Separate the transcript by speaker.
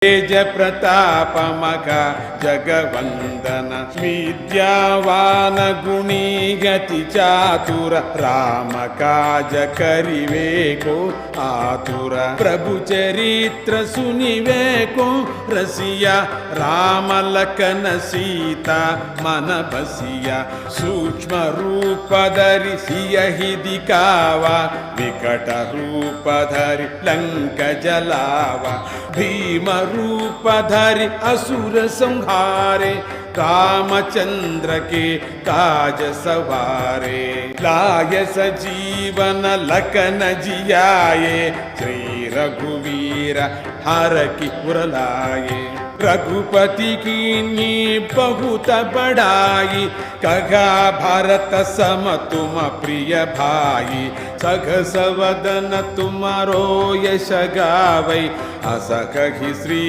Speaker 1: तेज प्रतापमघ जगवंदन विद्यावान गुणी गति चातुर राम काज करिवेको आतुर प्रभु चरित्र सुनिवेको रसिया राम लखन सीता मन बसिया सूक्ष्म रूप धरि सियहि दिखावा विकट रूप धरि लंक जलावा भीम रूप धरि असुर संहारे रामचंद्र के काज सवारे लाय सजीवन लखन जियाए श्री रघुवीर हर की पुरलाए रघुपति की बहुत बड़ाई कहा भारत सम तुम प्रिय भाई सघस वदन तुम्हारो यश गावै अस कहि श्री